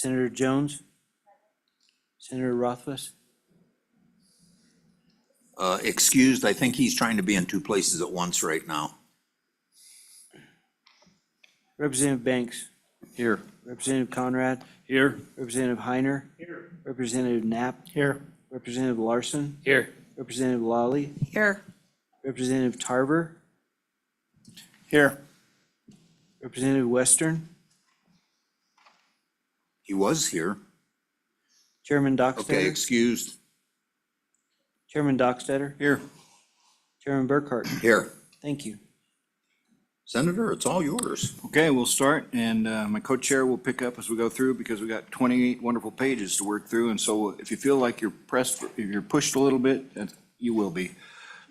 Senator Jones? Senator Rothfuss? Excused, I think he's trying to be in two places at once right now. Representative Banks? Here. Representative Conrad? Here. Representative Heiner? Here. Representative Knapp? Here. Representative Larson? Here. Representative Lawley? Here. Representative Tarver? Here. Representative Western? He was here. Chairman Okay, Dockstader? excused. Chairman Dockstader? Here. Chairman Burkhart? Here. Thank you. Senator, it's all yours. Okay, we'll start, and my co-chair will pick up as we go through because we got 28 wonderful pages to work through, and so if you feel like you're pressed, if you're pushed a little bit, you will be.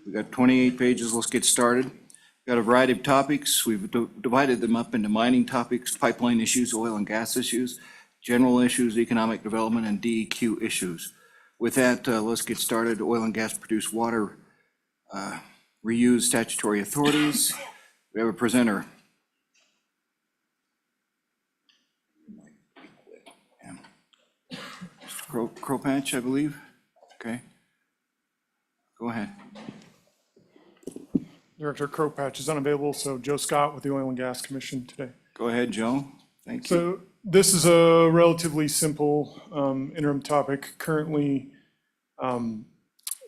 We got 28 pages. Let's get started. We've got a variety of topics. We've divided them up into mining topics, pipeline issues, oil and gas issues, general issues, economic development, and DEQ issues. With that, let's get started. Oil and gas produced water reuse statutory authorities. We have a presenter. Mr. Kropatch, I believe. Okay. Go ahead. Director Kropatch is unavailable, so Joe Scott with the Oil and Gas Commission today. Go ahead, Joe. Thank you. So this is a relatively simple interim topic. Currently,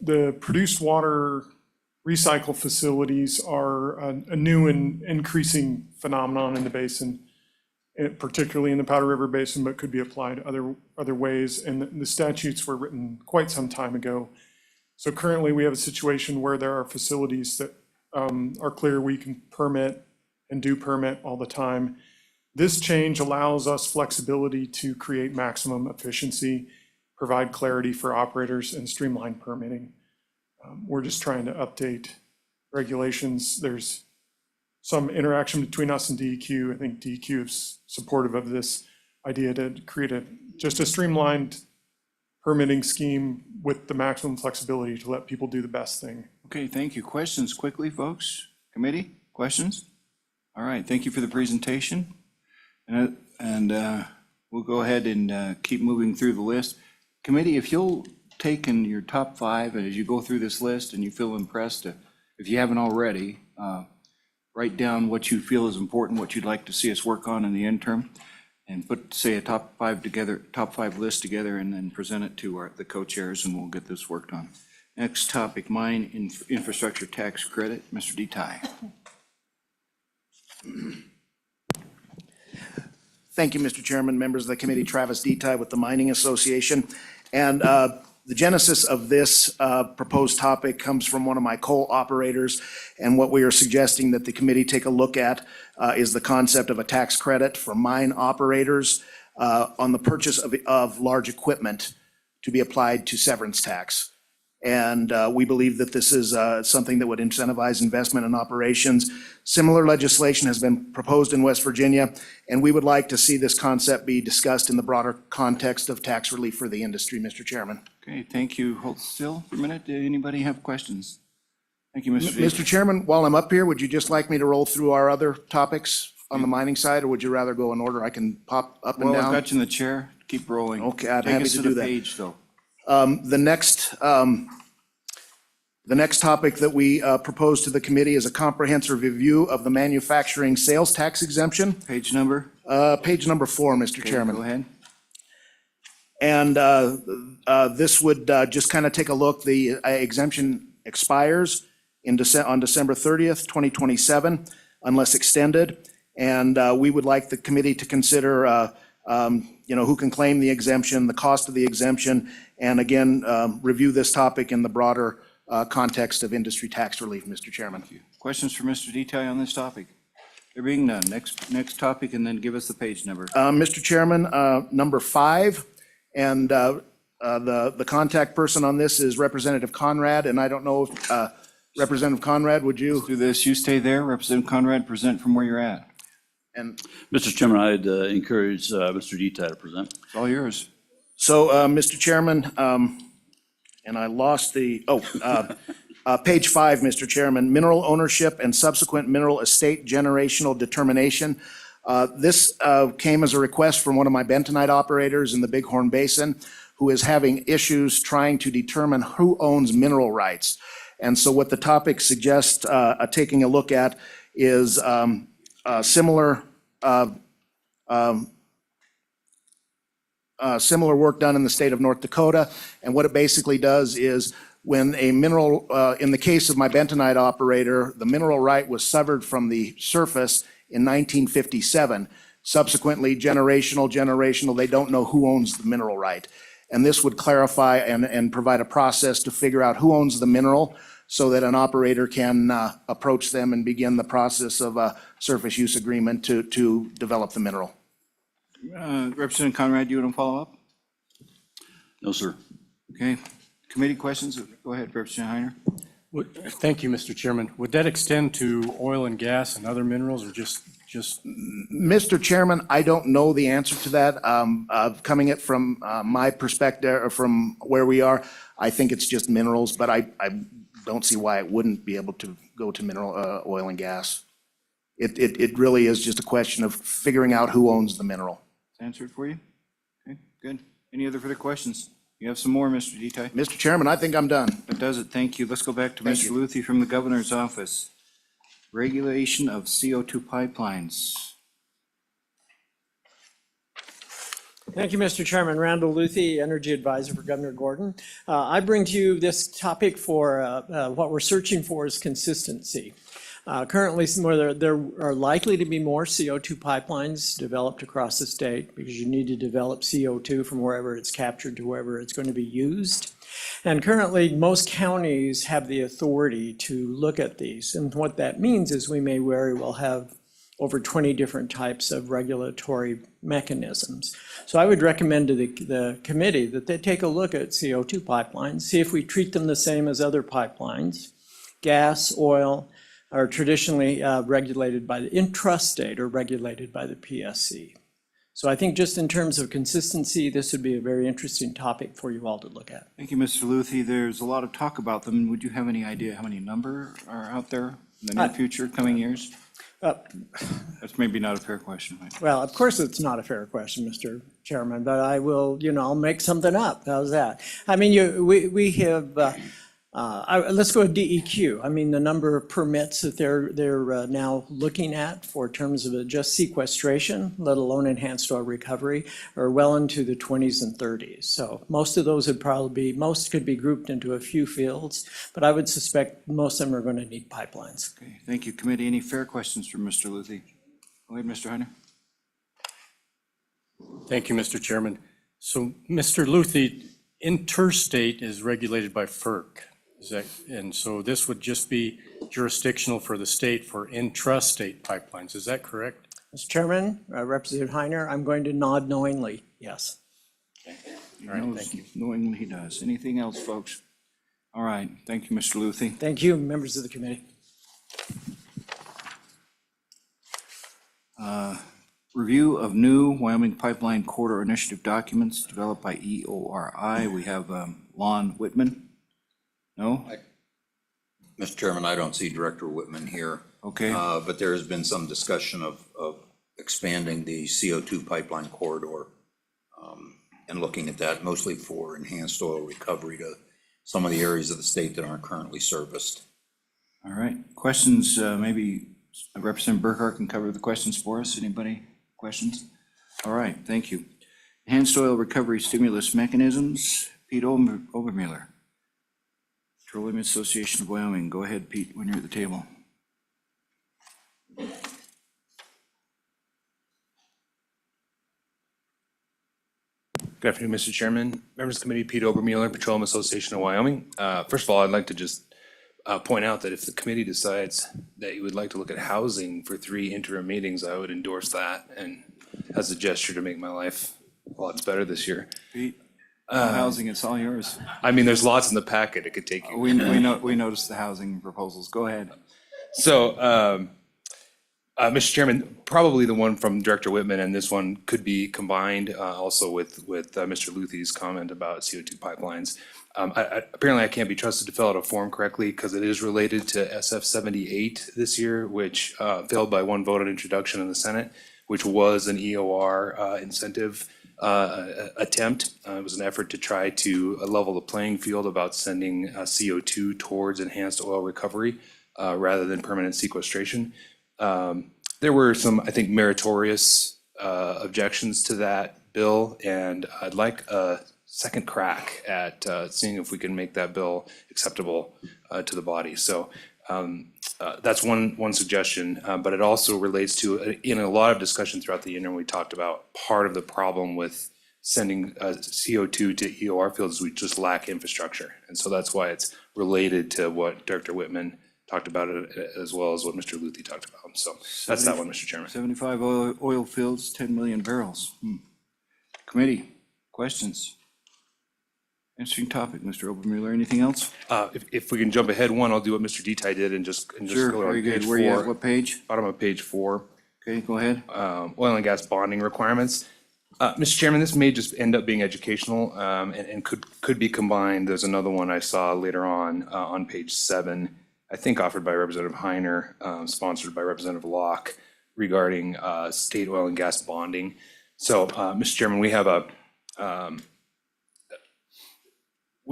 the produced water recycle facilities are a new and increasing phenomenon in the basin, particularly in the Powder River Basin, but could be applied other ways. And the statutes were written quite some time ago. So currently we have a situation where there are facilities that are clear we can permit and do permit all the time. This change allows us flexibility to create maximum efficiency, provide clarity for operators, and streamline permitting. We're just trying to update regulations. There's some interaction between us and DEQ. I think DEQ is supportive of this idea to create just a streamlined permitting scheme with the maximum flexibility to let people do the best thing. Okay, thank you. Questions quickly, folks? Committee, questions? All right, thank you for the presentation. And we'll go ahead and keep moving through the list. Committee, if you'll take in your top 5 and as you go through this list and you feel impressed, if you haven't already, write down what you feel is important, what you'd like to see us work on in the interim, and put, say, a top 5 list together, and then present it to the co-chairs, and we'll get this worked on. Next topic, mine infrastructure tax credit. Mr. DeTai. Thank you, Mr. Chairman, members of the committee. Travis DeTai with the Mining Association. And the genesis of this proposed topic comes from one of my coal operators. And what we are suggesting that the committee take a look at is the concept of a tax credit for mine operators on the purchase of large equipment to be applied to severance tax. And we believe that this is something that would incentivize investment in operations. Similar legislation has been proposed in West Virginia, and we would like to see this concept be discussed in the broader context of tax relief for the industry, Mr. Chairman. Okay, thank you. Hold still for a minute. Did anybody have questions? Thank you, Mr. Mr. Chairman, while I'm up here, would you just like me to roll through our other topics on the mining side, or would you rather go in order? I can pop up and Well, I've down. got you in the chair. Keep rolling. Okay, I'd Take happy us to the do that. page, though. The next topic that we propose to the committee is a comprehensive review of the manufacturing sales tax exemption. Page number? Page number 4, Mr. Okay, Chairman. go ahead. And this would just kind of take a look. The exemption expires on December 30th, 2027, unless extended. And we would like the committee to consider who can claim the exemption, the cost of the exemption, and again, review this topic in the broader context of industry tax relief, Mr. Chairman. Questions for Mr. DeTai on this topic? There being none, next topic, and then give us the page number. Mr. Chairman, number 5, and the contact person on this is Representative Conrad, and I don't know if, Representative Conrad, would you? Do this, you stay there. Representative Conrad, present from where you're at. And Mr. Chairman, I'd encourage Mr. DeTai to present. It's all yours. so, Mr. Chairman, and I lost the, page 5, Mr. Chairman, mineral ownership and subsequent mineral estate generational determination. This came as a request from one of my bentonite operators in the Bighorn Basin who is having issues trying to determine who owns mineral rights. And so what the topic suggests taking a look at is similar similar work done in the state of North Dakota. And what it basically does is when a mineral, in the case of my bentonite operator, the mineral right was severed from the surface in 1957. Subsequently, generational, they don't know who owns the mineral right. And this would clarify and provide a process to figure out who owns the mineral so that an operator can approach them and begin the process of a surface use agreement to develop the mineral. Representative Conrad, you want to follow up? No, sir. Okay. Committee questions? Go ahead, Representative Heiner. Thank you, Mr. Chairman. Would that extend to oil and gas and other minerals or just? Mr. Chairman, I don't know the answer to that. Coming it from my perspective, or from where we are, I think it's just minerals, but I don't see why it wouldn't be able to go to mineral, oil and gas. It really is just a question of figuring out who owns the mineral. Answered for you? Okay, good. Any other further questions? You have some more, Mr. Detail? Mr. Chairman, I think I'm done. That does it. Thank you. Let's go back to Thank Mr. you. Luthi from the Governor's Office. Regulation of CO2 pipelines. Thank you, Mr. Chairman. Randall Luthi, Energy Advisor for Governor Gordon. I bring to you this topic for what we're searching for is consistency. Currently, there are likely to be more CO2 pipelines developed across the state because you need to develop CO2 from wherever it's captured to wherever it's going to be used. And currently, most counties have the authority to look at these. And what that means is we may very well have over 20 different types of regulatory mechanisms. So I would recommend to the committee that they take a look at CO2 pipelines, see if we treat them the same as other pipelines. Gas, oil are traditionally regulated by the intrastate or regulated by the PSC. So I think just in terms of consistency, this would be a very interesting topic for you all to look at. Thank you, Mr. Luthi. There's a lot of talk about them. Would you have any idea how many number are out there in the near future, coming years? That's maybe not a fair question, right? Well, of course, it's not a fair question, Mr. Chairman, but I will, I'll make something up. How's that? I mean, we have, let's go with DEQ. I mean, the number of permits that they're now looking at for terms of just sequestration, let alone enhanced oil recovery, are well into the 20s and 30s. So most of those most could be grouped into a few fields, but I would suspect most of them are going to need pipelines. Okay, thank you, committee. Any fair questions for Mr. Luthi? Go ahead, Mr. Heiner. Thank you, Mr. Chairman. So, Mr. Luthi, interstate is regulated by FERC. And so this would just be jurisdictional for the state for intrastate pipelines. Is that correct? Mr. Chairman, Representative Heiner, I'm going to nod knowingly, yes. All right, Knows- thank you. Knowing he does. Anything else, folks? All right, thank you, Mr. Luthi. Thank you, members of the committee. Review of new Wyoming Pipeline Corridor Initiative documents developed by EORI. We have Lon Whitman. No? Mr. Chairman, I don't see Director Whitman here. Okay. But there has been some discussion of expanding the CO2 pipeline corridor and looking at that mostly for enhanced oil recovery to some of the areas of the state that aren't currently serviced. All right. Questions, maybe Representative Burkhart can cover the questions for us. Anybody? Questions? All right, thank you. Enhanced oil recovery stimulus mechanisms. Pete Obermueller. Petroleum Association of Wyoming. Go ahead, Pete, when you're at the table. Good afternoon, Mr. Chairman, members of the committee, Pete Obermueller, Petroleum Association of Wyoming. First of all, I'd like to just point out that if the committee decides that you would like to look at housing for 3 interim meetings, I would endorse that and as a gesture to make my life a lot better this year. Pete, housing, it's all yours. I mean, there's lots in the packet it could take you. We noticed the housing proposals. Go ahead. So, Mr. Chairman, probably the one from Director Whitman and this one could be combined also with Mr. Luthi's comment about CO2 pipelines. Apparently I can't be trusted to fill out a form correctly because it is related to SF 78 this year, which failed by 1 vote on introduction in the Senate. which was an EOR incentive attempt. It was an effort to try to level the playing field about sending CO2 towards enhanced oil recovery rather than permanent sequestration. There were some, I think, meritorious objections to that bill, and I'd like a second crack at seeing if we can make that bill acceptable to the body. So that's one suggestion, but it also relates to, in a lot of discussion throughout the interim, we talked about part of the problem with sending CO2 to EOR fields is we just lack infrastructure. And so that's why it's related to what Director Whitman talked about, as well as what Mr. Luthi talked about. So that's that one, Mr. Chairman. 75 oil fields, 10 million barrels. Committee, questions? Interesting topic, Mr. Obermueller. Anything else? If we can jump ahead one, I'll do what Mr. Detail did and just Sure, go very on good. page Where you at? 4, What page? bottom of page 4. Okay, go ahead. Oil and gas bonding requirements. Mr. Chairman, this may just end up being educational and could be combined. There's another one I saw later on page 7, I think offered by Representative Heiner, sponsored by Representative Locke, regarding state oil and gas bonding. So, Mr. Chairman, we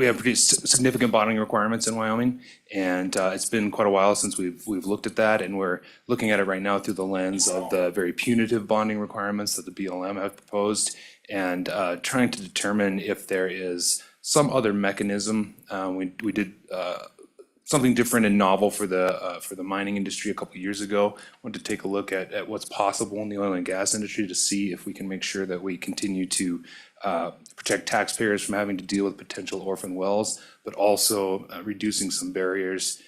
have pretty significant bonding requirements in Wyoming, and it's been quite a while since we've looked at that, and we're looking at it right now through the lens of the very punitive bonding requirements that the BLM have proposed, and trying to determine if there is some other mechanism. We did something different and novel for the mining industry a couple of years ago. Wanted to take a look at what's possible in the oil and gas industry to see if we can make sure that we continue to protect taxpayers from having to deal with potential orphan wells, but also reducing some barriers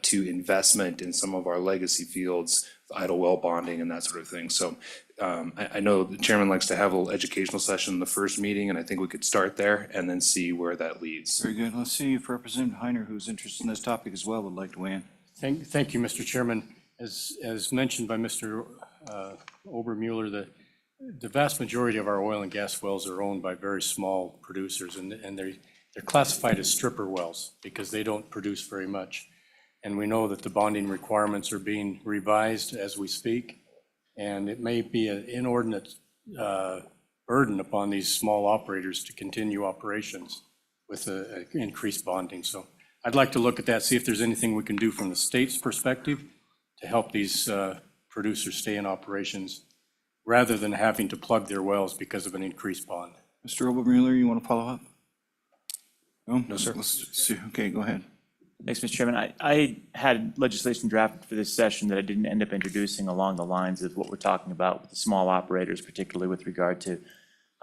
to investment in some of our legacy fields, idle well bonding and that sort of thing. So I know the chairman likes to have a little educational session in the first meeting, and I think we could start there and then see where that leads. Very good. Let's see if Representative Heiner, who's interested in this topic as well, would like to weigh in. Thank you, Mr. Chairman. As mentioned by Mr. Obermueller, the vast majority of our oil and gas wells are owned by very small producers, and they're classified as stripper wells because they don't produce very much. And we know that the bonding requirements are being revised as we speak, and it may be an inordinate burden upon these small operators to continue operations with increased bonding. So I'd like to look at that, see if there's anything we can do from the state's perspective to help these producers stay in operations, rather than having to plug their wells because of an increased bond. Mr. Obermueller, you want to follow up? No, sir. Let's see. Okay, go ahead. Thanks, Mr. Chairman. I had legislation drafted for this session that I didn't end up introducing along the lines of what we're talking about with the small operators, particularly with regard to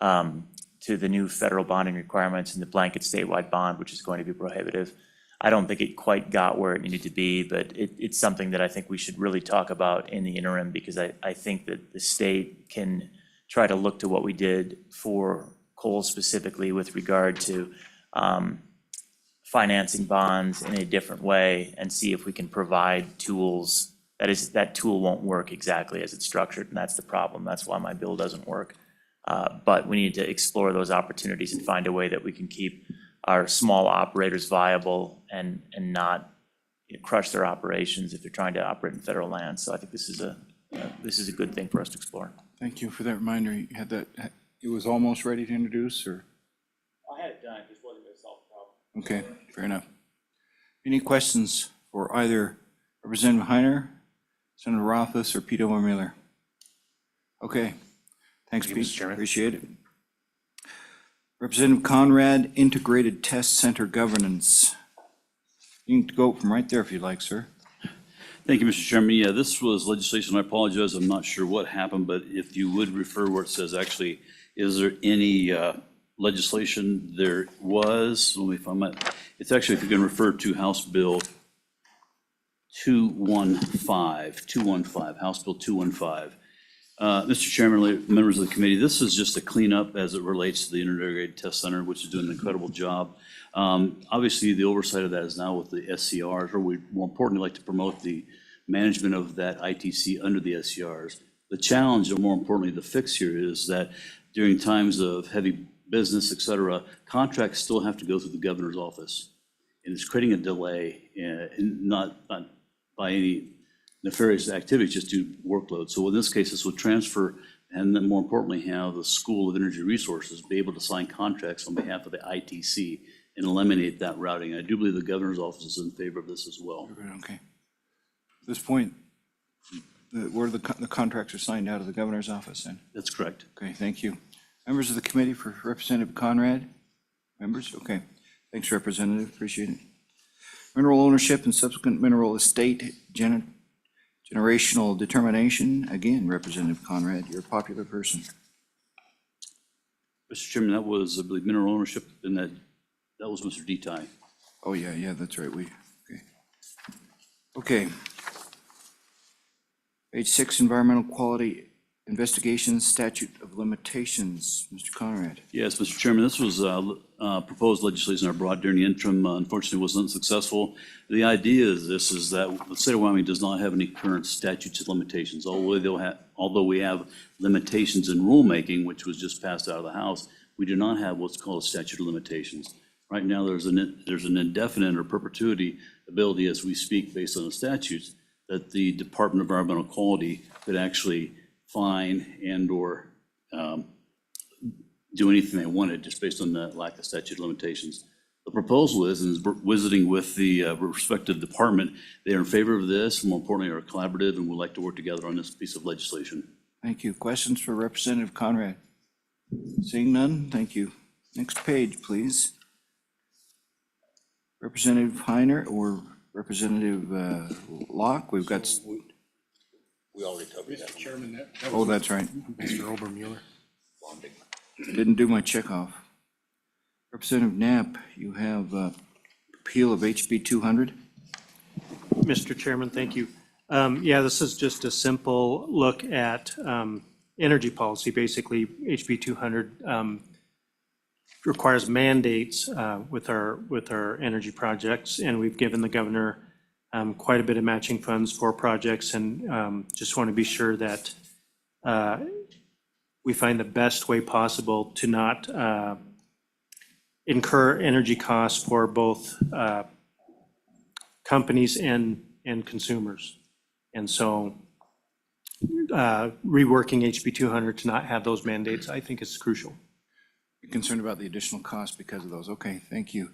the new federal bonding requirements and the blanket statewide bond, which is going to be prohibitive. I don't think it quite got where it needed to be, but it's something that I think we should really talk about in the interim, because I think that the state can try to look to what we did for coal specifically with regard to financing bonds in a different way and see if we can provide tools. That tool won't work exactly as it's structured, and that's the problem. That's why my bill doesn't work. But we need to explore those opportunities and find a way that we can keep our small operators viable and not crush their operations if they're trying to operate in federal lands. So I think this is a good thing for us to explore. Thank you for that reminder. You had that, it was almost ready to introduce, or? I had it done, just wasn't going to solve the problem. Okay, fair enough. Any questions for either Representative Heiner, Senator Rothfuss, or Pete Obermueller? Okay, thanks, Thank you, Pete. Mr. Chairman. Appreciate it. Representative Conrad, Integrated Test Center Governance. You can go from right there if you'd like, sir. Thank you, Mr. Chairman. Yeah, this was legislation. I apologize. I'm not sure what happened, but if you would refer where it says actually, is there any legislation? There was, let me find my, it's actually, if you can refer to House Bill 215, House Bill 215. Mr. Chairman, members of the committee, this is just a cleanup as it relates to the Integrated Test Center, which is doing an incredible job. Obviously, the oversight of that is now with the SCRs, or we more importantly like to promote the management of that ITC under the SCRs. The challenge, and more importantly, the fix here is that during times of heavy business, et cetera, contracts still have to go through the governor's office. And it's creating a delay, not by any nefarious activities, just do workload. So in this case, this would transfer, and then more importantly, have the School of Energy Resources be able to sign contracts on behalf of the ITC and eliminate that routing. I do believe the governor's office is in favor of this as well. Okay. At this point, where the contracts are signed out of the governor's office then? That's correct. Okay, thank you. Members of the committee, for Representative Conrad? Members? Okay. Thanks, Representative. Appreciate it. Mineral ownership and subsequent mineral estate generational determination. Again, Representative Conrad, you're a popular person. Mr. Chairman, that was, I believe, mineral ownership, and that was Mr. Detai. Oh, yeah, that's right. Okay. Page 6, environmental quality investigations, statute of limitations. Mr. Conrad. Yes, Mr. Chairman, this was proposed legislation I brought during the interim, unfortunately was unsuccessful. The idea is that the state of Wyoming does not have any current statutes of limitations, although we have limitations in rulemaking, which was just passed out of the House. We do not have what's called a statute of limitations. Right now, there's an indefinite or perpetuity ability as we speak based on the statutes that the Department of Environmental Quality could actually fine and/or do anything they wanted just based on the lack of statute of limitations. The proposal is visiting with the respective department. They are in favor of this, more importantly, are collaborative and would like to work together on this piece of legislation. Thank you. Questions for Representative Conrad? Seeing none, thank you. Next page, please. Representative Heiner or Representative Locke, we've got, We already covered that. Mr. Chairman, oh, that's right. Mr. Obermueller. Bonding. Didn't do my checkoff. Representative Knapp, you have appeal of HB 200. Mr. Chairman, thank you. Yeah, this is just a simple look at energy policy. Basically, HB 200 requires mandates with our energy projects, and we've given the governor quite a bit of matching funds for projects, and just want to be sure that we find the best way possible to not incur energy costs for both companies and consumers. And so reworking HB 200 to not have those mandates, I think is crucial. You're concerned about the additional cost because of those. Okay, thank you.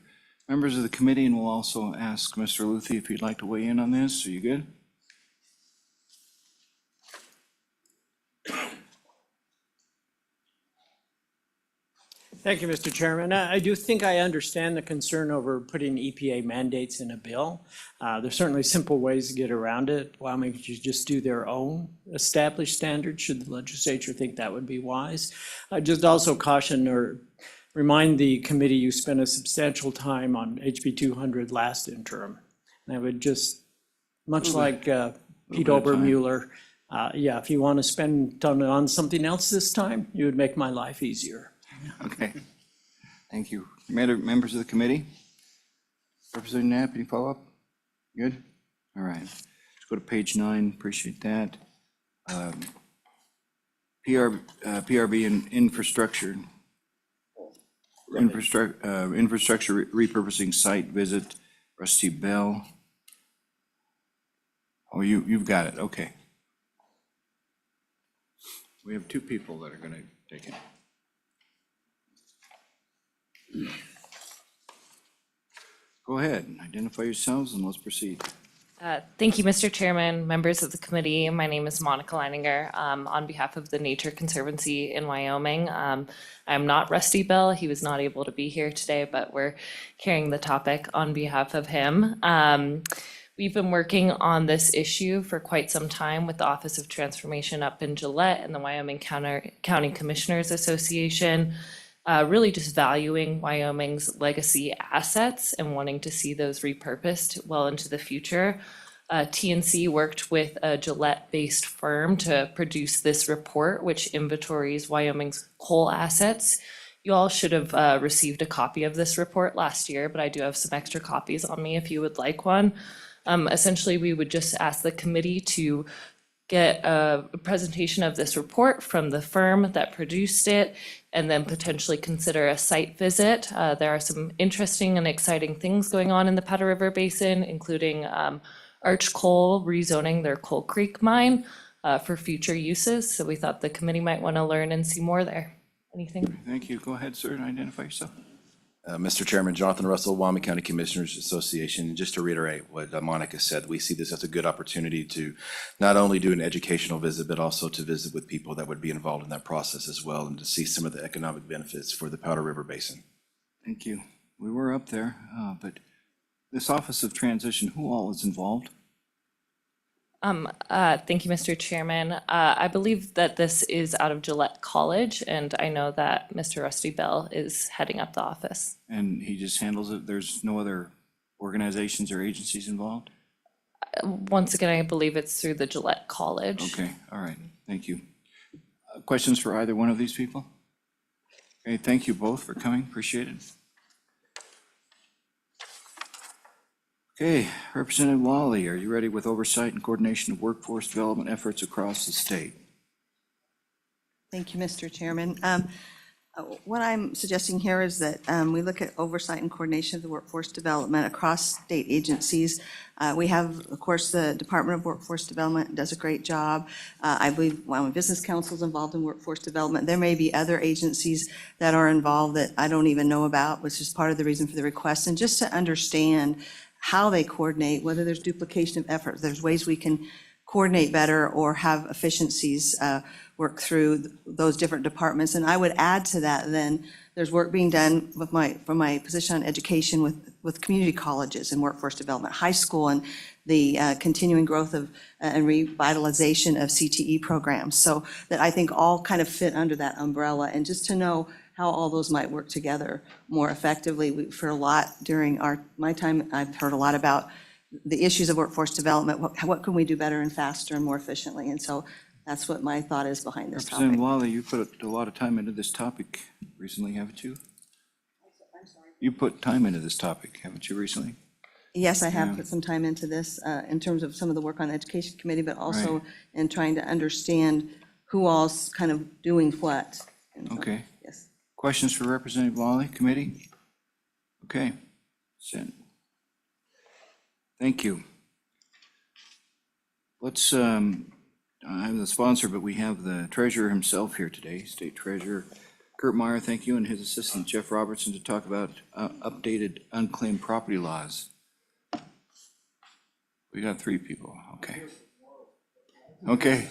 Members of the committee, and we'll also ask Mr. Luthi if you'd like to weigh in on this. Are you good? Thank you, Mr. Chairman. I do think I understand the concern over putting EPA mandates in a bill. There's certainly simple ways to get around it. Wyoming could just do their own established standards, should the legislature think that would be wise. I just also caution or remind the committee you spent a substantial time on HB 200 last interim. And I would just, much like Pete Obermueller, yeah, if you want to spend on something else this time, you would make my life easier. Okay. Thank you. Members of the committee? Representative Knapp, any follow-up? Good? All right. Let's go to page 9. Appreciate that. PRB and infrastructure. Infrastructure repurposing site visit, Rusty Bell. Oh, you've got it. Okay. We have two people that are going to take it. Go ahead, identify yourselves and let's proceed. Thank you, Mr. Chairman, members of the committee. My name is Monica Leininger. On behalf of the Nature Conservancy in Wyoming, I'm not Rusty Bell. He was not able to be here today, but we're carrying the topic on behalf of him. We've been working on this issue for quite some time with the Office of Transformation up in Gillette and the Wyoming County Commissioners Association. Really just valuing Wyoming's legacy assets and wanting to see those repurposed well into the future. TNC worked with a Gillette-based firm to produce this report, which inventories Wyoming's coal assets. You all should have received a copy of this report last year, but I do have some extra copies on me if you would like one. Essentially, we would just ask the committee to get a presentation of this report from the firm that produced it, and then potentially consider a site visit. There are some interesting and exciting things going on in the Powder River Basin, including a Arch Coal rezoning their Coal Creek mine for future uses. So we thought the committee might want to learn and see more there. Anything? Thank you. Go ahead, sir, and identify yourself. Mr. Chairman, Jonathan Russell, Wyoming County Commissioners Association. And just to reiterate what Monica said, we see this as a good opportunity to not only do an educational visit, but also to visit with people that would be involved in that process as well, and to see some of the economic benefits for the Powder River Basin. Thank you. We were up there, but this Office of Transition, who all is involved? Thank you, Mr. Chairman. I believe that this is out of Gillette College, and I know that Mr. Rusty Bell is heading up the office. And he just handles it? There's no other organizations or agencies involved? Once again, I believe it's through the Gillette College. Okay, all right, thank you. Questions for either one of these people? Okay, thank you both for coming, appreciate it. Okay, Representative Lawley, are you ready with oversight and coordination of workforce development efforts across the state? Thank you, Mr. Chairman. What I'm suggesting here is that we look at oversight and coordination of the workforce development across state agencies. We have, of course, the Department of Workforce Development does a great job. I believe Wyoming Business Council is involved in workforce development. There may be other agencies that are involved that I don't even know about, which is part of the reason for the request. And just to understand how they coordinate, whether there's duplication of effort, there's ways we can coordinate better or have efficiencies work through those different departments. And I would add to that then, there's work being done with from my position on education with community colleges and workforce development, high school, and the continuing growth of and revitalization of CTE programs. So that I think all kind of fit under that umbrella. And just to know how all those might work together more effectively. We've heard a lot during my time, I've heard a lot about the issues of workforce development. What can we do better and faster and more efficiently? And so that's what my thought is behind this topic. Representative Lawley, you put a lot of time into this topic recently, haven't you? I'm sorry. You put time into this topic, haven't you, recently? Yes, I have Yeah. put some time into this in terms of some of the work on the Education Committee, but also Right. in trying to understand who all's kind of doing what. And so, Okay. Yes. Questions for Representative Lawley, committee? Okay, sent. Thank you. Let's, I'm the sponsor, but we have the treasurer himself here today, State Treasurer Kurt Meyer, thank you, and his assistant Jeff Robertson to talk about updated unclaimed property laws. We got 3 people, okay. Okay.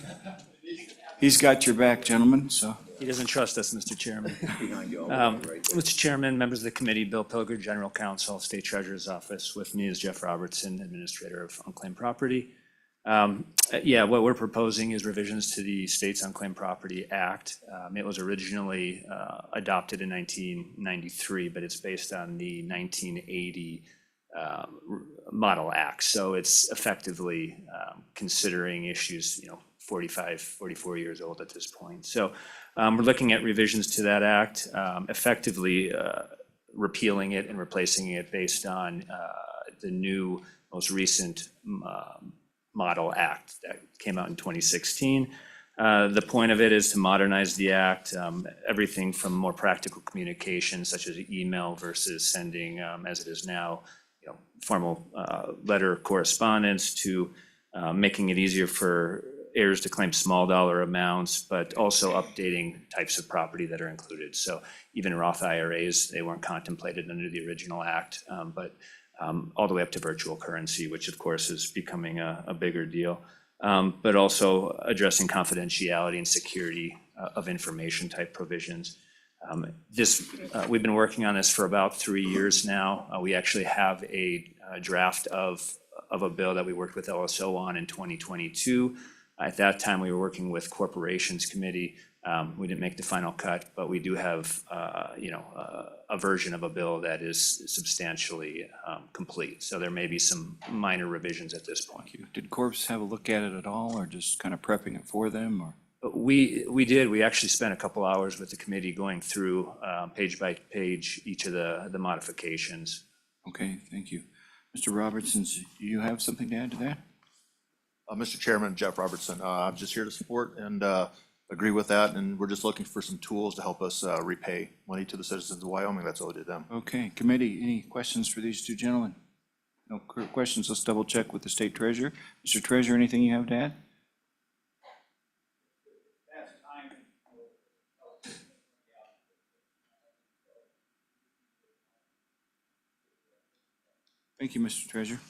He's got your back, gentlemen, so. He doesn't trust us, Mr. Chairman. Mr. Chairman, members of the committee, Bill Pilger, General Counsel, State Treasurer's Office. With me is Jeff Robertson, Administrator of Unclaimed Property. Yeah, what we're proposing is revisions to the State's Unclaimed Property Act. It was originally adopted in 1993, but it's based on the 1980 Model Act. So it's effectively considering issues, 45, 44 years old at this point. So we're looking at revisions to that act, effectively repealing it and replacing it based on the new, most recent Model Act that came out in 2016. The point of it is to modernize the act, everything from more practical communication, such as email versus sending, as it is now, formal letter correspondence, to making it easier for heirs to claim small dollar amounts, but also updating types of property that are included. So even Roth IRAs, they weren't contemplated under the original act, but all the way up to virtual currency, which of course is becoming a bigger deal, but also addressing confidentiality and security of information type provisions. We've been working on this for about 3 years now. We actually have a draft of a bill that we worked with LSO on in 2022. At that time, we were working with Corporations Committee. We didn't make the final cut, but we do have, a version of a bill that is substantially complete. So there may be some minor revisions at this point. Did Corps have a look at it at all, or just kind of prepping it for them, or? We did. We actually spent a couple hours with the committee going through page by page each of the modifications. Okay, thank you. Mr. Robertson, do you have something to add to that? Mr. Chairman, Jeff Robertson, I'm just here to support and agree with that, and we're just looking for some tools to help us repay money to the citizens of Wyoming that's owed to them. Okay, committee, any questions for these 2 gentlemen? No questions, let's double check with the state treasurer. Mr. Treasurer, anything you have to add? Thank you, Mr. Treasurer.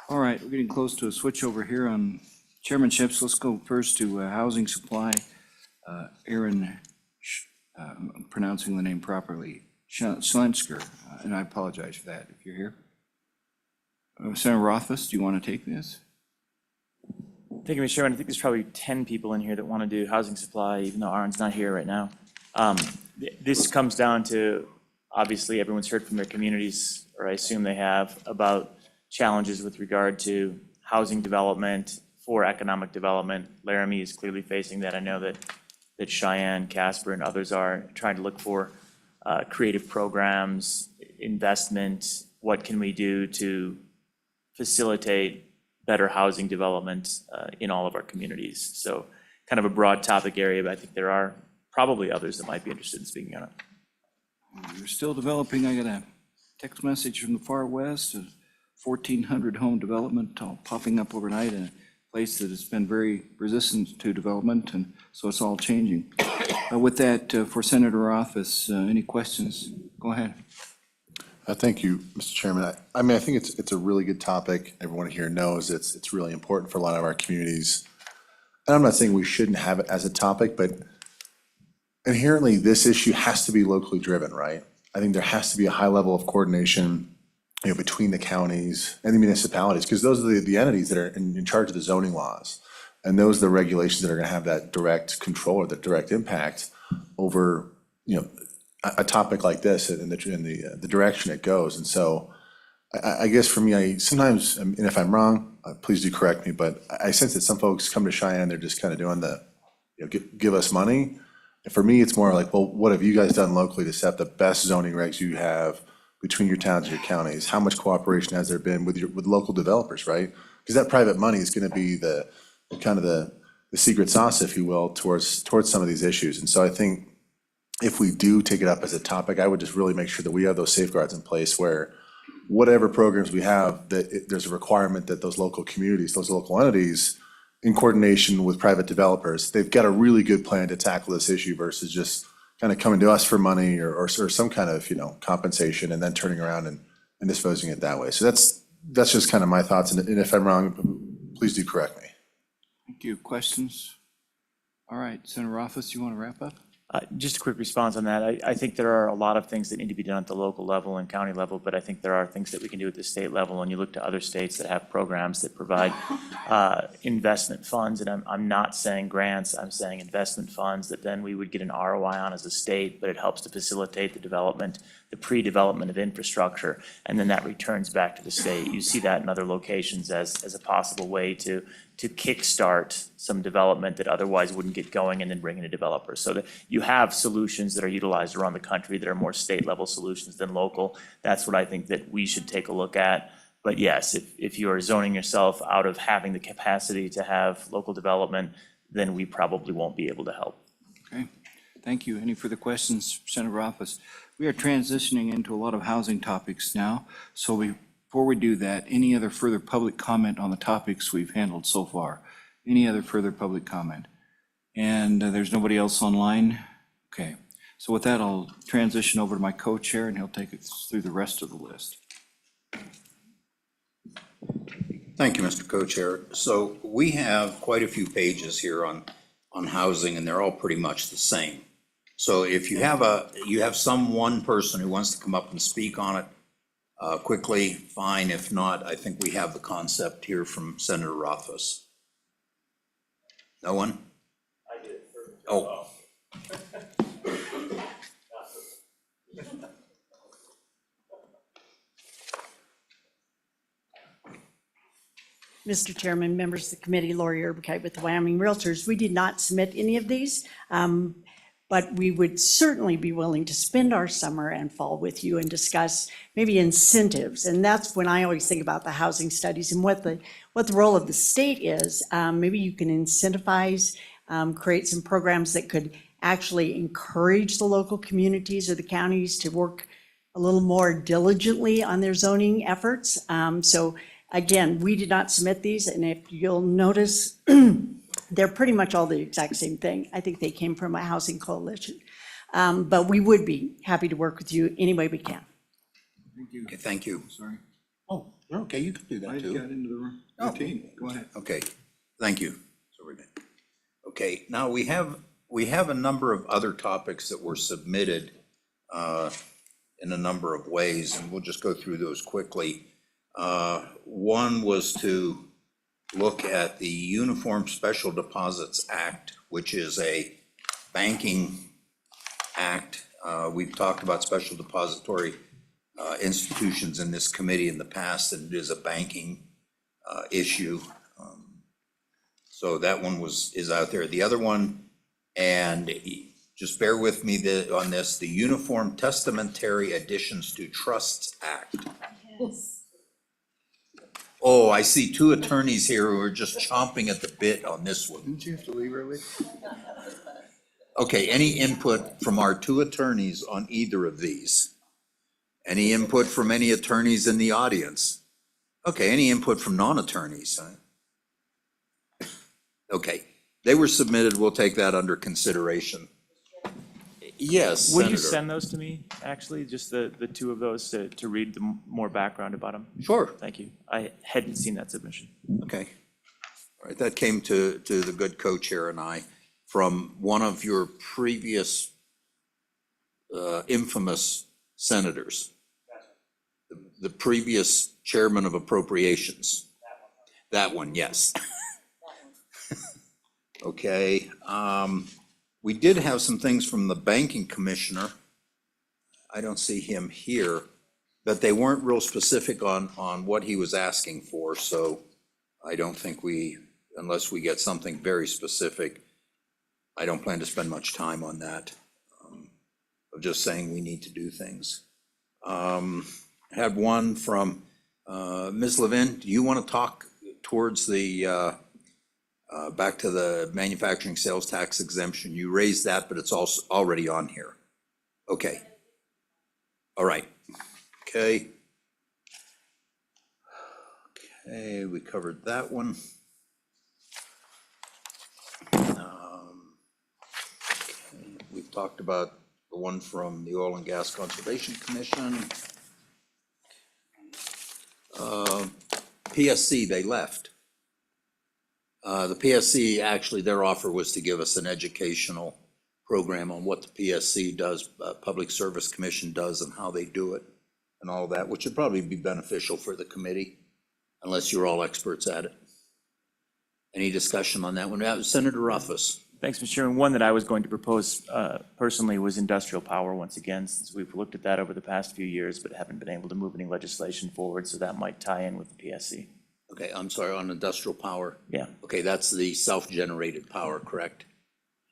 All right, we're getting close to a switch over here on chairmanships. Let's go first to Housing Supply. Aaron, I'm pronouncing the name properly, Schlensker, and I apologize for that if you're here. Senator Rothfuss, do you want to take this? Thank you, Mr. Chairman. I think there's probably 10 people in here that want to do housing supply, even though Aaron's not here right now. This comes down to, obviously, everyone's heard from their communities, or I assume they have, about challenges with regard to housing development for economic development. Laramie is clearly facing that. I know that Cheyenne, Casper, and others are trying to look for creative programs, investment. What can we do to facilitate better housing development in all of our communities? So kind of a broad topic area, but I think there are probably others that might be interested in speaking on it. You're still developing. I got a text message from the far west, 1,400 home development all popping up overnight in a place that has been very resistant to development, and so it's all changing. With that, for Senator Rothfuss, any questions? Go ahead. Thank you, Mr. Chairman. I mean, I think it's a really good topic. Everyone here knows it's really important for a lot of our communities. And I'm not saying we shouldn't have it as a topic, but inherently this issue has to be locally driven, right? I think there has to be a high level of coordination, between the counties and the municipalities, because those are the entities that are in charge of the zoning laws. And those are the regulations that are gonna have that direct control or the direct impact over, a topic like this and the direction it goes. And so I guess for me, sometimes, and if I'm wrong, please do correct me, but I sense that some folks come to Cheyenne, they're just kind of doing give us money. And for me, it's more like, well, what have you guys done locally to set the best zoning regs you have between your towns and your counties? How much cooperation has there been with local developers, right? Because that private money is going to be the secret sauce, if you will, towards some of these issues. And so I think if we do take it up as a topic, I would just really make sure that we have those safeguards in place where whatever programs we have, there's a requirement that those local communities, those local entities, in coordination with private developers, they've got a really good plan to tackle this issue versus just kind of coming to us for money or some kind of, compensation and then turning around and disposing it that way. So that's just kind of my thoughts. And if I'm wrong, please do correct me. Thank you. Questions? All right, Senator Rothfuss, you want to wrap up? Just a quick response on that. I think there are a lot of things that need to be done at the local level and county level, but I think there are things that we can do at the state level. And you look to other states that have programs that provide investment funds, and I'm not saying grants, I'm saying investment funds that then we would get an ROI on as a state, but it helps to facilitate the development, the pre-development of infrastructure, and then that returns back to the state. You see that in other locations as a possible way to kickstart some development that otherwise wouldn't get going and then bring in a developer. So that you have solutions that are utilized around the country that are more state level solutions than local. That's what I think that we should take a look at. But yes, if you are zoning yourself out of having the capacity to have local development, then we probably won't be able to help. Okay, thank you. Any further questions, Senator Rothfuss? We are transitioning into a lot of housing topics now. So before we do that, any other further public comment on the topics we've handled so far? Any other further public comment? And there's nobody else online? Okay, so with that, I'll transition over to my co-chair and he'll take us through the rest of the list. Thank you, Mr. Co-Chair. So we have quite a few pages here on housing, and they're all pretty much the same. So if you have one person who wants to come up and speak on it quickly, fine. If not, I think we have the concept here from Senator Rothfuss. No one? I did. Oh. Mr. Chairman, members of the committee, Lori Erbakite with the Wyoming Realtors, we did not submit any of these, but we would certainly be willing to spend our summer and fall with you and discuss maybe incentives. And that's when I always think about the housing studies and what the role of the state is. Maybe you can incentivize, create some programs that could actually encourage the local communities or the counties to work a little more diligently on their zoning efforts. So again, we did not submit these, and if you'll notice, they're pretty much all the exact same thing. I think they came from a housing coalition. But we would be happy to work with you any way we can. Okay, thank you. Sorry. Oh, you're okay, you can do I that just too. got into the routine. Go ahead. Okay, thank you. Sorry, man. Okay, now we have a number of other topics that were submitted in a number of ways, and we'll just go through those quickly. One was to look at the Uniform Special Deposits Act, which is a banking act. We've talked about special depository institutions in this committee in the past, and it is a banking issue. So that one is out there. The other one, and just bear with me on this, the Uniform Testamentary Additions to Trusts Act. Oh, I see two attorneys here who are just chomping at the bit on this one. Didn't you have to leave early? Okay, any input from our two attorneys on either of these? Any input from any attorneys in the audience? Okay, any input from non-attorneys? Okay, they were submitted, we'll take that under consideration. Yes, Will you Senator. send those to me, actually, just the two of those to read more background about them? Sure. Thank you. I hadn't seen that submission. Okay. All right, that came to the good co-chair and I from one of your previous infamous senators. The previous chairman of appropriations. That one, yes. Okay, we did have some things from the banking commissioner. I don't see him here, but they weren't real specific on what he was asking for, so I don't think unless we get something very specific, I don't plan to spend much time on that. Of just saying we need to do things. Had one from Ms. Levin. Do you want to talk towards the back to the manufacturing sales tax exemption? You raised that, but it's also already on here. Okay. All right. Okay. Okay, we covered that one. We've talked about the one from the Oil and Gas Conservation Commission. PSC, they left. The PSC, actually, their offer was to give us an educational program on what the PSC does, Public Service Commission does, and how they do it, and all that, which would probably be beneficial for the committee, unless you're all experts at it. Any discussion on that one? Senator Ruffus. Thanks, Mr. Chairman. One that I was going to propose personally was industrial power once again, since we've looked at that over the past few years, but haven't been able to move any legislation forward, so that might tie in with the PSC. Okay, I'm sorry, on industrial power? Yeah. Okay, that's the self-generated power, correct?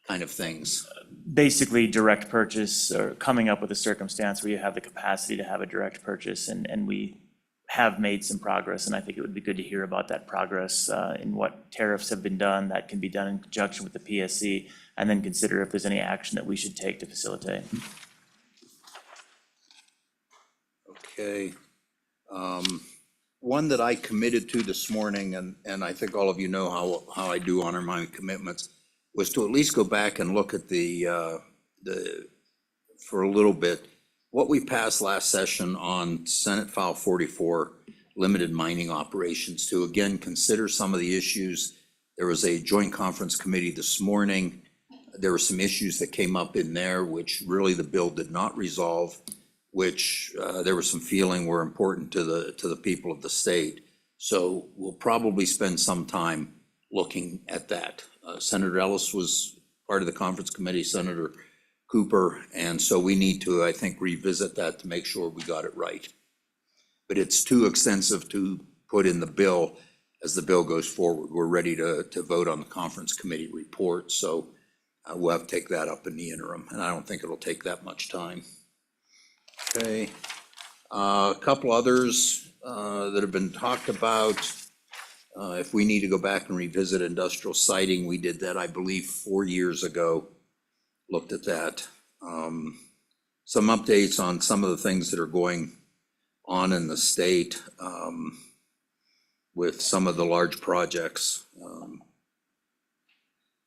Kind of things. Basically, direct purchase, or coming up with a circumstance where you have the capacity to have a direct purchase, and we have made some progress, and I think it would be good to hear about that progress in what tariffs have been done that can be done in conjunction with the PSC, and then consider if there's any action that we should take to facilitate. Okay. One that I committed to this morning, and I think all of you know how I do honor my commitments, was to at least go back and look at for a little bit, what we passed last session on Senate File 44, limited mining operations, to again consider some of the issues. There was a joint conference committee this morning. There were some issues that came up in there, which really the bill did not resolve, which there was some feeling were important to the people of the state. So we'll probably spend some time looking at that. Senator Ellis was part of the conference committee, Senator Cooper, and so we need to, I think, revisit that to make sure we got it right. But it's too extensive to put in the bill as the bill goes forward. We're ready to vote on the conference committee report, so we'll have to take that up in the interim, and I don't think it'll take that much time. Okay, a couple others that have been talked about. If we need to go back and revisit industrial siting, we did that, I believe, 4 years ago. Looked at that. some updates on some of the things that are going on in the state with some of the large projects.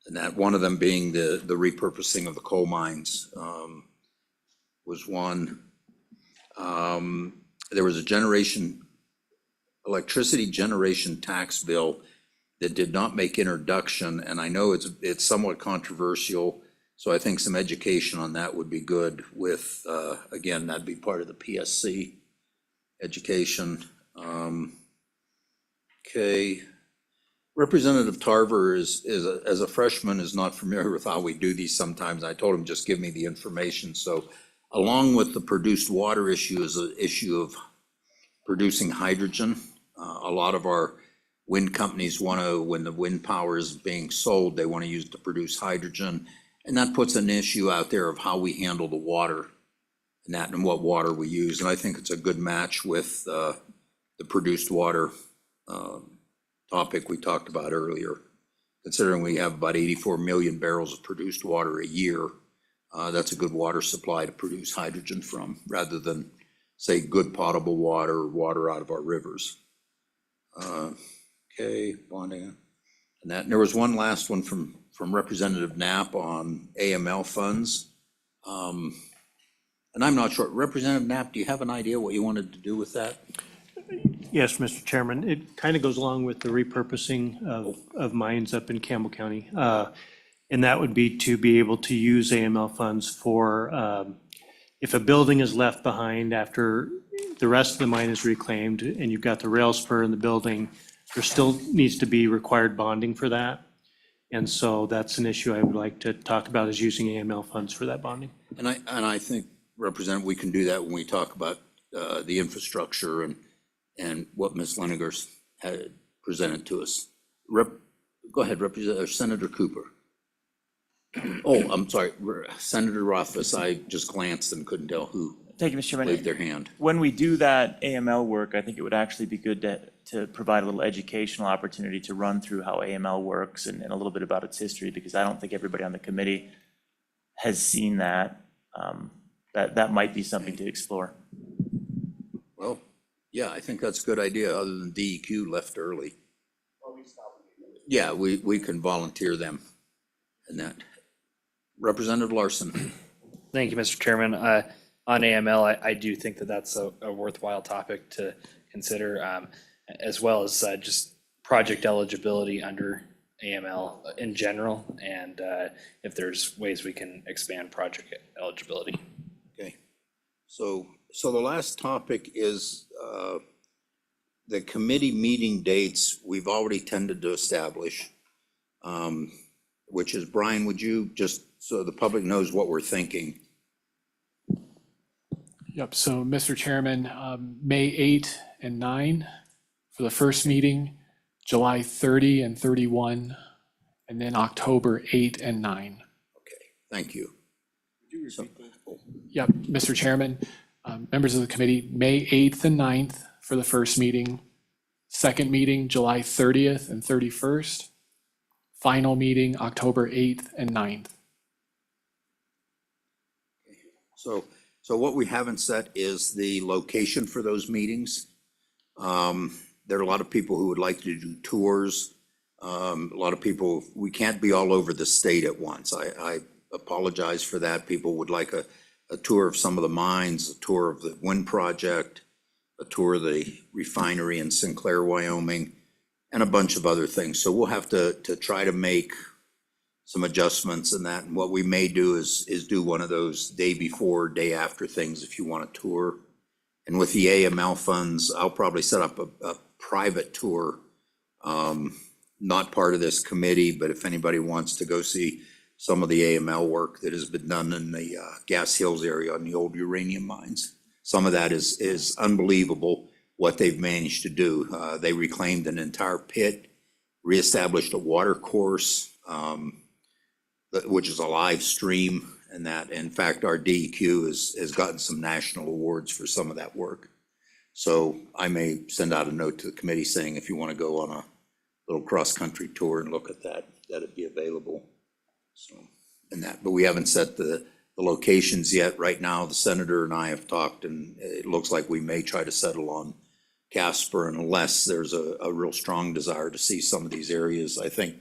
And that one of them being the repurposing of the coal mines was one. There was a electricity generation tax bill that did not make introduction, and I know it's somewhat controversial, so I think some education on that would be good with, again, that'd be part of the PSC education. Okay. Representative Tarver as a freshman, is not familiar with how we do these sometimes. I told him, just give me the information. So along with the produced water issue is an issue of producing hydrogen. A lot of our wind companies want to, when the wind power is being sold, they want to use it to produce hydrogen. And that puts an issue out there of how we handle the water and what water we use. And I think it's a good match with the produced water topic we talked about earlier. Considering we have about 84 million barrels of produced water a year, that's a good water supply to produce hydrogen from, rather than, say, good potable water or water out of our rivers. Okay, bonding. And there was one last one from Representative Knapp on AML funds. And I'm not sure, Representative Knapp, do you have an idea what you wanted to do with that? Yes, Mr. Chairman, it kind of goes along with the repurposing of mines up in Campbell County. And that would be to be able to use AML funds for, if a building is left behind after the rest of the mine is reclaimed and you've got the rail spur in the building, there still needs to be required bonding for that. And so that's an issue I would like to talk about, is using AML funds for that bonding. And I think, Representative, we can do that when we talk about the infrastructure and what Ms. Leniger's had presented to us. Go ahead, Representative Senator Cooper. Oh, I'm sorry, Senator Rothfuss. I just glanced and couldn't tell who Thank you, Mr. Chairman. waved their hand. When we do that AML work, I think it would actually be good to provide a little educational opportunity to run through how AML works and a little bit about its history, because I don't think everybody on the committee has seen that. That might be something to explore. Well, yeah, I think that's a good idea, other than DEQ left early. Yeah, we can volunteer them in that. Representative Larson. Thank you, Mr. Chairman. On AML, I do think that that's a worthwhile topic to consider, as well as just project eligibility under AML in general, and if there's ways we can expand project eligibility. Okay, so the last topic is the committee meeting dates we've already tended to establish, which is, Brian, would you just, so the public knows what we're thinking? Yep, so Mr. Chairman, May 8 and 9 for the first meeting, July 30 and 31, and then October 8 and 9. Okay, thank you. Yep, Mr. Chairman, members of the committee, May 8th and 9th for the first meeting, second meeting, July 30th and 31st, final meeting, October 8th and 9th. So what we haven't set is the location for those meetings. There are a lot of people who would like to do tours. A lot of people, we can't be all over the state at once. I apologize for that. People would like a tour of some of the mines, a tour of the wind project, a tour of the refinery in Sinclair, Wyoming, and a bunch of other things. So we'll have to try to make some adjustments in that. And what we may do is do one of those day before, day after things if you want a tour. And with the AML funds, I'll probably set up a private tour, not part of this committee, but if anybody wants to go see some of the AML work that has been done in the Gas Hills area on the old uranium mines. Some of that is unbelievable what they've managed to do. They reclaimed an entire pit, reestablished a water course, which is a live stream, and that, in fact, our DEQ has gotten some national awards for some of that work. So I may send out a note to the committee saying if you want to go on a little cross-country tour and look at that, that'd be available. So, and that, but we haven't set the the locations yet. Right now, the senator and I have talked, and it looks like we may try to settle on Casper unless there's a real strong desire to see some of these areas. I think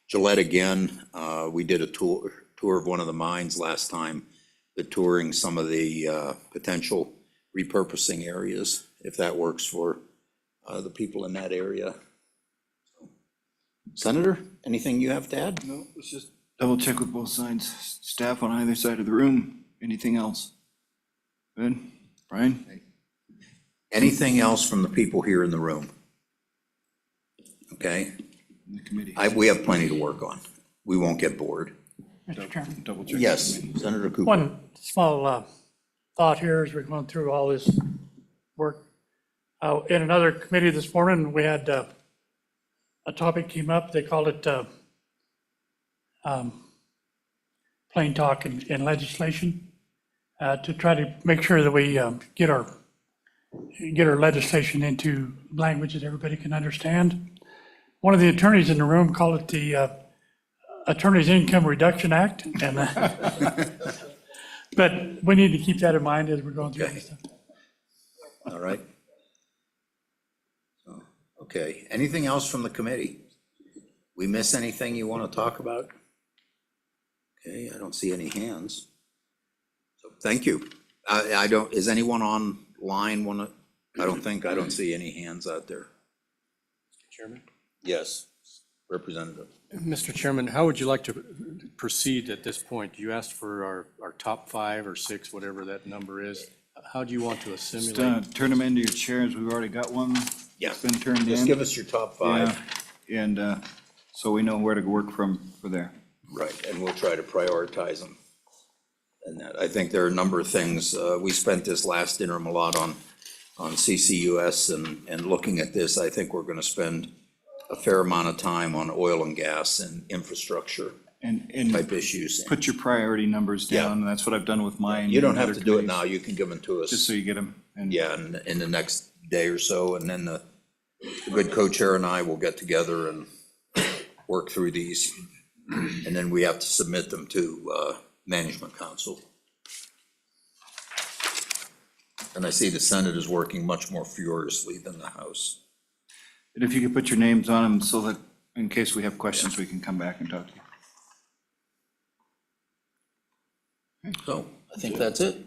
Gillette again, we did a tour of one of the mines last time, but touring some of the potential repurposing areas, if that works for the people in that area. Senator, anything you have to add? No, let's just double check with both sides, staff on either side of the room. Anything else? Good. Brian? Anything else from the people here in the room? Okay, The committee. we have plenty to work on. We won't get bored. Mr. Chairman. Double check. Yes, Senator Cooper. One small thought here as we're going through all this work. In another committee this morning, we had a topic came up, they called it plain talk in legislation, to try to make sure that we get our legislation into language that everybody can understand. One of the attorneys in the room called it the Attorney's Income Reduction Act, and but we need to keep that in mind as we're going through this stuff. All right. Okay, anything else from the committee? We miss anything you want to talk about? Okay, I don't see any hands. So thank you. I don't, is anyone online want to, I don't see any hands out there. Mr. Chairman? Yes, Representative. Mr. Chairman, how would you like to proceed at this point? You asked for our top 5 or 6, whatever that number is. How do you want to Just assimilate? turn them into your chairs. We've already got one. Yeah. It's been turned in. Just give us your top 5. Yeah, and so we know where to work from for there. Right, and we'll try to prioritize them. And that, I think there are a number of things, we spent this last interim a lot on CCUS and looking at this. I think we're gonna spend a fair amount of time on oil and gas and infrastructure And type issues. put your priority numbers Yeah. down, and that's what I've done with mine. You don't and have other to do it committees, now, you can give them to us. Just so you get them. And Yeah, in the next day or so, and then the good co-chair and I will get together and work through these. And then we have to submit them to Management Council. And I see the Senate is working much more furiously than the House. And if you could put your names on them so that in case we have questions, we can come back and talk to you. So I think that's it.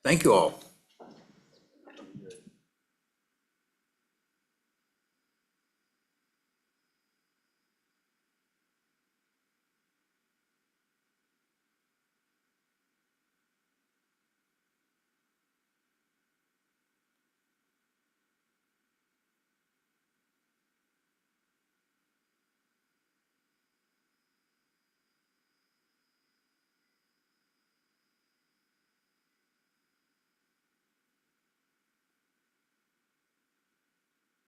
Thank you all.